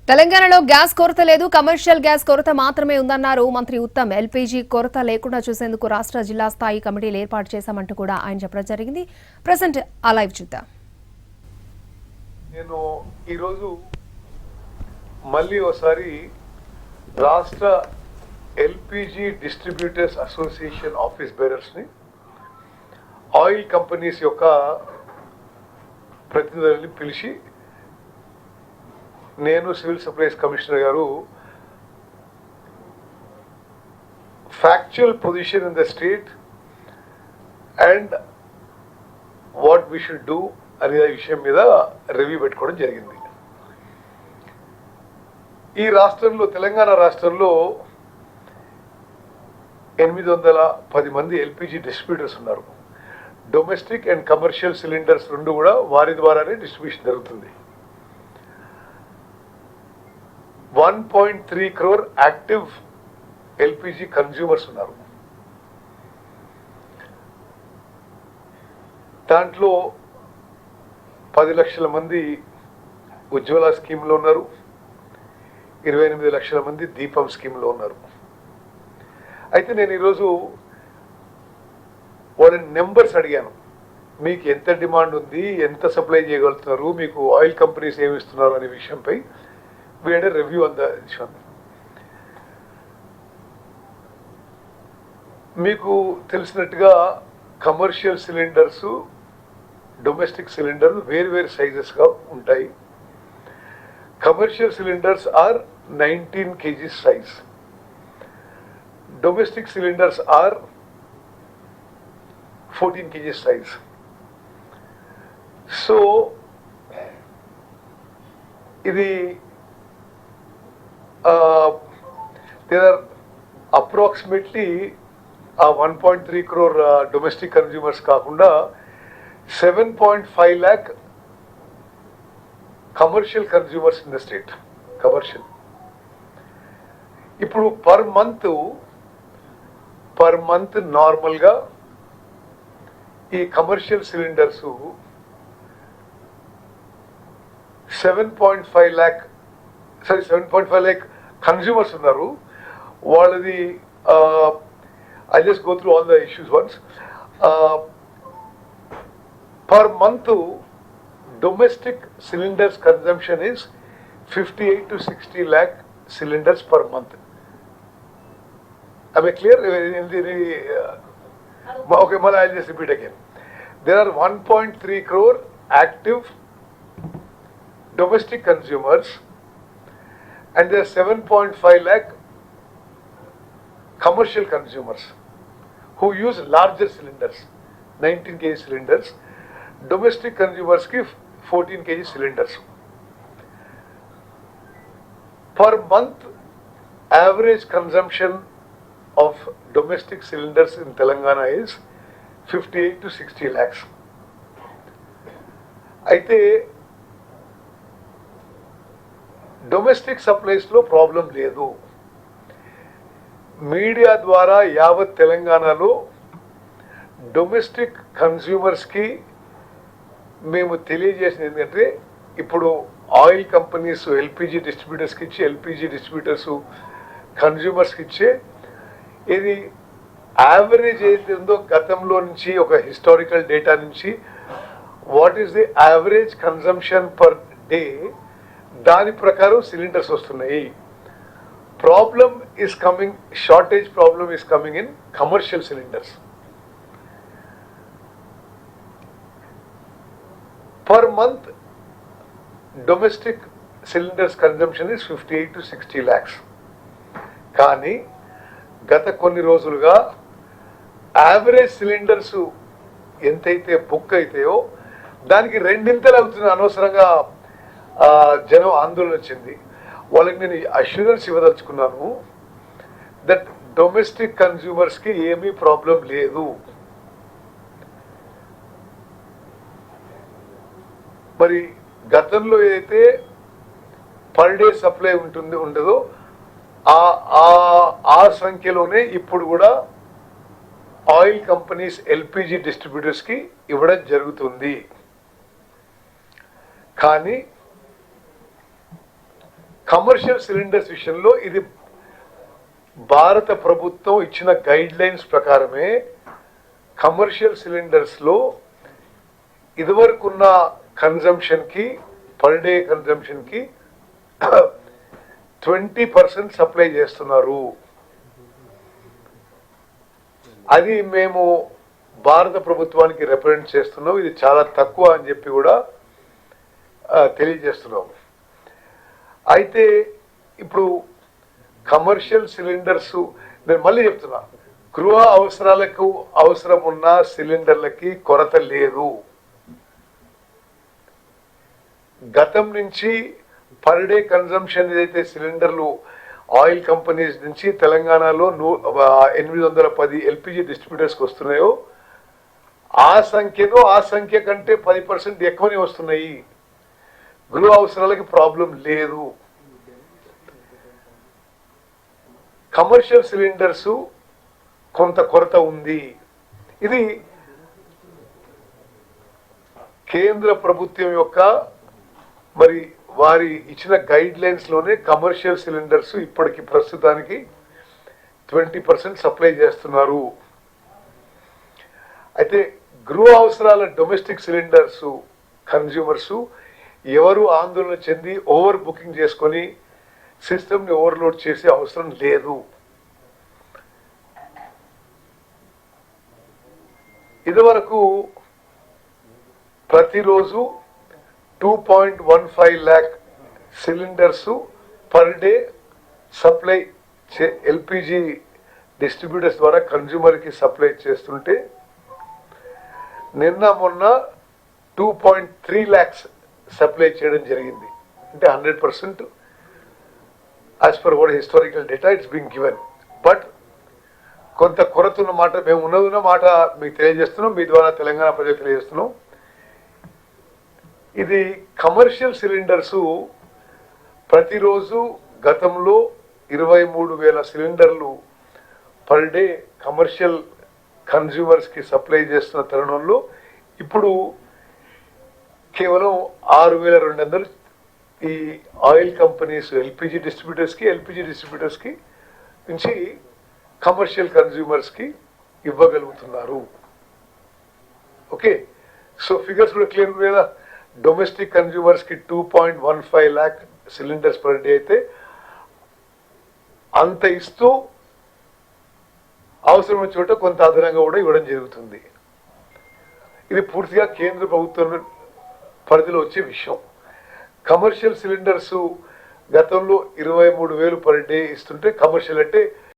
తెలంగాణలో గ్యాస్ కొరత లేదు, కమర్షియల్ గ్యాస్ కొరత మాత్రమే ఉందన్నారు మంత్రి ఉత్తమ్. ఎల్పీజీ కొరత లేకుండా చూసేందుకు రాష్ట్ర జిల్లా స్థాయి కమిటీలు ఏర్పాటు చేశామంటూ కూడా ఆయన చెప్పడం జరిగింది. ప్రెజెంట్ ఆ లైవ్ చూద్దాం. నేను ఈరోజు మళ్ళీ ఒకసారి రాష్ట్ర ఎల్పీజీ డిస్ట్రిబ్యూటర్స్ అసోసియేషన్ ఆఫీస్ బేరర్స్ని, ఆయిల్ కంపెనీస్ యొక్క ప్రతినిధులని పిలిచి నేను సివిల్ సప్లైస్ కమిషనర్ గారు factual position in the state and what we should do అనే విషయం మీద రివ్యూ పెట్టుకోవడం జరిగింది. ఈ రాష్ట్రంలో, తెలంగాణ రాష్ట్రంలో 810 మంది ఎల్పిజి డిస్ట్రిబ్యూటర్స్ ఉన్నారు. డొమెస్టిక్ అండ్ కమర్షియల్ సిలిండర్స్ రెండు కూడా వారి ద్వారానే డిస్ట్రిబ్యూషన్ జరుగుతుంది. 1.3 crore యాక్టివ్ ఎల్పిజి కన్జ్యూమర్స్ ఉన్నారు. దాంట్లో 10 లక్షల మంది ఉజ్వల స్కీమ్లో ఉన్నారు, 28 లక్షల మంది దీపం స్కీమ్లో ఉన్నారు. అయితే నేను ఈరోజు వాళ్ళని నెంబర్స్ అడిగాను. మీకు ఎంత డిమాండ్ ఉంది, ఎంత సప్లై చేయగలుగుతున్నారు, మీకు ఆయిల్ కంపెనీస్ ఏమి ఇస్తున్నారు అనే విషయంపై we had a review on the issue. మీకు తెలిసినట్టుగా కమర్షియల్ సిలిండర్స్, డొమెస్టిక్ సిలిండర్ వేరు సైజెస్గా ఉంటాయి. Commercial cylinders are 19 kg size, domestic cylinders are 14 kg size. So ఇది there are approximately 1.3 crore domestic consumers కాకుండా 7.5 lakh commercial consumers in the state. Commercial. ఇప్పుడు per month నార్మల్గా ఈ కమర్షియల్ సిలిండర్స్ 7.5 lakh కన్జ్యూమర్స్ ఉన్నారు. వాళ్ళది I just go through all the issues once. Per month domestic cylinders consumption is 58 to 60 lakh cylinders per month. Am I clear? Okay, I'll just repeat again. There are 1.3 crore active domestic consumers and there are 7.5 lakh commercial consumers who use larger cylinders, 19 kg cylinders. Domestic consumers give 14 kg cylinders. Per month, average consumption of domestic cylinders in Telangana is 58 to 60 lakhs. అయితే domestic సప్లైస్లో problem లేదు. Media ద్వారా యావత్ తెలంగాణలో domestic కన్జ్యూమర్స్కి మేము తెలియజేసింది ఏంటంటే, ఇప్పుడు oil companies LPG డిస్ట్రిబ్యూటర్స్కి ఇచ్చి, ఎల్పిజి డిస్ట్రిబ్యూటర్స్ కన్జ్యూమర్స్కి ఇచ్చే ఇది యావరేజ్ ఏది ఉందో గతంలో నుంచి ఒక హిస్టారికల్ డేటా నుంచి what is the average consumption per day, దాని ప్రకారం సిలిండర్స్ వస్తున్నాయి. Problem is coming, shortage problem is coming in commercial cylinders. Per month domestic cylinders consumption is 58 to 60 lakhs. కానీ గత కొన్ని రోజులుగా యావరేజ్ సిలిండర్స్ ఎంతైతే బుక్ అవుతాయో దానికి రెండింతలు అవుతుంది. అనవసరంగా జనం ఆందోళన వచ్చింది. వాళ్ళకి నేను అష్యూరెన్స్ ఇవ్వదలుచుకున్నాను దట్ డొమెస్టిక్ కన్జ్యూమర్స్కి ఏమీ ప్రాబ్లం లేదు. మరి గతంలో ఏదైతే పర్ డే సప్లై ఉండదో ఆ సంఖ్యలోనే ఇప్పుడు కూడా ఆయిల్ కంపెనీస్ ఎల్పిజి డిస్ట్రిబ్యూటర్స్కి ఇవ్వడం జరుగుతుంది. కానీ కమర్షియల్ సిలిండర్స్ విషయంలో ఇది భారత ప్రభుత్వం ఇచ్చిన గైడ్ లైన్స్ ప్రకారమే కమర్షియల్ సిలిండర్స్లో ఇదివరకున్న కన్జంప్షన్కి పర్ డే కన్జంప్షన్కి 20% సప్లై చేస్తున్నారు. అది మేము భారత ప్రభుత్వానికి రిప్రజెంట్ చేస్తున్నాం. ఇది చాలా తక్కువ అని చెప్పి కూడా తెలియజేస్తున్నాం. అయితే ఇప్పుడు కమర్షియల్ సిలిండర్స్ నేను మళ్ళీ చెప్తున్నా, గృహ అవసరాలకు అవసరం ఉన్న సిలిండర్లకి కొరత లేదు. గతం నుంచి పర్ డే కన్జంప్షన్ ఏదైతే సిలిండర్లు ఆయిల్ కంపెనీస్ నుంచి తెలంగాణలో 810 ఎల్పిజి డిస్ట్రిబ్యూటర్స్కి వస్తున్నాయో ఆ సంఖ్య కంటే 10% ఎక్కువనే వస్తున్నాయి. గృహ అవసరాలకి ప్రాబ్లం లేదు. కమర్షియల్ సిలిండర్స్ కొంత కొరత ఉంది. ఇది కేంద్ర ప్రభుత్వం యొక్క మరి వారి ఇచ్చిన గైడ్ లైన్స్ లోనే కమర్షియల్ సిలిండర్స్ ఇప్పటికి ప్రస్తుతానికి 20% సప్లై చేస్తున్నారు. అయితే గృహ అవసరాల డొమెస్టిక్ సిలిండర్స్ కన్జ్యూమర్స్ ఎవరు ఆందోళన చెంది ఓవర్ బుకింగ్ చేసుకొని సిస్టమ్ని ఓవర్లోడ్ చేసే అవసరం లేదు. ఇదివరకు ప్రతిరోజు 2.15 lakh cylinders per day supply LPG distributors ద్వారా కన్జ్యూమర్కి సప్లై చేస్తుంటే నిన్న మొన్న 2.3 lakhs సప్లై చేయడం జరిగింది. అంటే 100% as per watt historical data it's being given. But కొంత కొరత ఉన్న మాట మేము ఉన్నదున్న మాట మీకు తెలియజేస్తున్నాం, మీ ద్వారా తెలంగాణ ప్రజలకు తెలియజేస్తున్నాం. ఇది కమర్షియల్ సిలిండర్స్ ప్రతిరోజు గతంలో 23,000 సిలిండర్లు పర్ డే కమర్షియల్ కన్జ్యూమర్స్కి సప్లై చేస్తున్న తరుణంలో ఇప్పుడు కేవలం 6,200 ఈ ఆయిల్ కంపెనీస్ ఎల్పిజి డిస్ట్రిబ్యూటర్స్కి నుంచి కమర్షియల్ కన్జ్యూమర్స్కి ఇవ్వగలుగుతున్నారు. ఓకే, సో ఫిగర్స్ కూడా క్లియర్ లేదా? డొమెస్టిక్ కన్జ్యూమర్స్కి 2.15 lakh సిలిండర్స్ పర్ డే అయితే అంత ఇస్తూ అవసరమైన చోట కొంత అదనంగా కూడా ఇవ్వడం జరుగుతుంది. ఇది పూర్తిగా కేంద్ర ప్రభుత్వం పరిధిలో వచ్చే విషయం. కమర్షియల్ సిలిండర్స్ గతంలో 23,000 పర్ డే ఇస్తుంటే, కమర్షియల్ అంటే